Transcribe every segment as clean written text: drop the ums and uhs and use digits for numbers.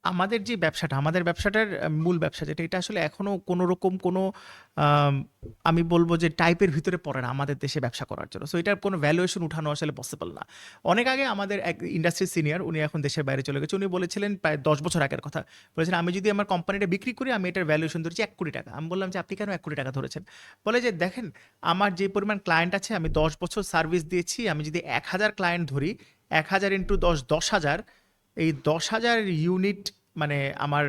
আমাদের যে ব্যবসাটা, আমাদের ব্যবসাটার মূল ব্যবসা যেটা, এটা আসলে এখনো কোনো রকম কোনো আম আমি বলব যে টাইপের ভিতরে পড়ে না আমাদের দেশে ব্যবসা করার জন্য। সো এটার কোনো ভ্যালুয়েশন উঠানো আসলে পসিবল না। অনেক আগে আমাদের এক ইন্ডাস্ট্রি সিনিয়র, উনি এখন দেশের বাইরে চলে গেছে। উনি বলেছিলেন প্রায় ১০ বছর আগের কথা। বলেছিলেন, "আমি যদি আমার কোম্পানিটা বিক্রি করি, আমি এটার ভ্যালুয়েশন ধরেছি ৳১,০০,০০,০০০।" আমি বললাম যে, "আপনি কেন ৳১,০০,০০,০০০ ধরেছেন?" বলে যে, "দেখেন, আমার যে পরিমাণ ক্লায়েন্ট আছে, আমি ১০ বছর সার্ভিস দিয়েছি। আমি যদি ১,০০০ ক্লায়েন্ট ধরি, ১,০০০ ইন্টু ১০, ১০,০০০, এই ১০,০০০ ইউনিট মানে আমার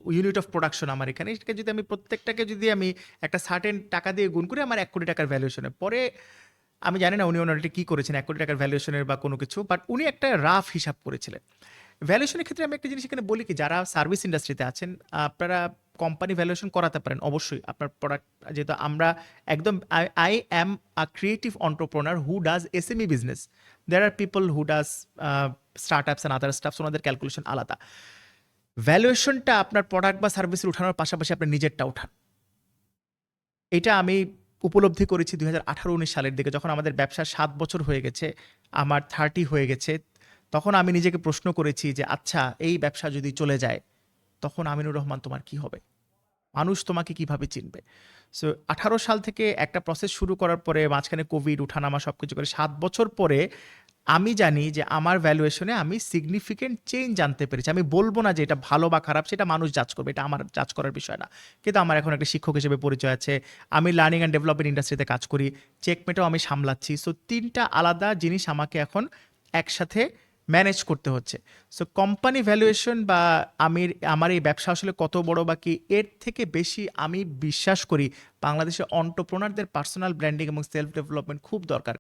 ইউনিট অফ প্রোডাকশন আমার এখানে, এটাকে যদি আমি প্রত্যেকটাকে যদি আমি একটা সার্টেন টাকা দিয়ে গুণ করি, আমার ৳১,০০,০০,০০০ ভ্যালুয়েশনে।" পরে আমি জানি না উনি ওনার কি করেছেন ৳১,০০,০০,০০০ ভ্যালুয়েশনের বা কোনো কিছু, বাট উনি একটা রাফ হিসাব করেছিলেন। ভ্যালুয়েশনের ক্ষেত্রে আমি একটা জিনিস এখানে বলি কি, যারা সার্ভিস ইন্ডাস্ট্রিতে আছেন, আপনারা কোম্পানি ভ্যালুয়েশন করাতে পারেন অবশ্যই। আপনার প্রোডাক্ট যেহেতু আমরা একদম I am a creative entrepreneur who does SME business. There are people who does startups and other stuffs, ওনাদের ক্যালকুলেশন আলাদা। ভ্যালুয়েশনটা আপনার প্রোডাক্ট বা সার্ভিসের উঠানোর পাশাপাশি আপনার নিজেরটা উঠান। এটা আমি উপলব্ধি করেছি ২০১৮-১৯ সালের দিকে, যখন আমাদের ব্যবসা ৭ বছর হয়ে গেছে, আমার 30 হয়ে গেছে। তখন আমি নিজেকে প্রশ্ন করেছি যে, আচ্ছা, এই ব্যবসা যদি চলে যায়, তখন আমিনুর রহমান তোমার কি হবে? মানুষ তোমাকে কিভাবে চিনবে? সো 18 সাল থেকে একটা প্রসেস শুরু করার পরে, মাঝখানে কোভিড, উঠানামা সবকিছু করে ৭ বছর পরে আমি জানি যে আমার ভ্যালুয়েশনে আমি সিগনিফিকেন্ট চেঞ্জ আনতে পেরেছি। আমি বলবো না যে এটা ভালো বা খারাপ, সেটা মানুষ জাজ করবে। এটা আমার জাজ করার বিষয় না। কিন্তু আমার এখন একটা শিক্ষক হিসেবে পরিচয় আছে। আমি লার্নিং অ্যান্ড ডেভেলপমেন্ট ইন্ডাস্ট্রিতে কাজ করি। চেকমেটও আমি সামলাচ্ছি। সো ৩ টা আলাদা জিনিস আমাকে এখন একসাথে ম্যানেজ করতে হচ্ছে। সো কোম্পানি ভ্যালুয়েশন বা আমার এই ব্যবসা আসলে কত বড় বা কি, এর থেকে বেশি আমি বিশ্বাস করি বাংলাদেশের এন্টারপ্রেনারদের পার্সোনাল ব্র্যান্ডিং এবং সেলফ ডেভেলপমেন্ট খুব দরকার।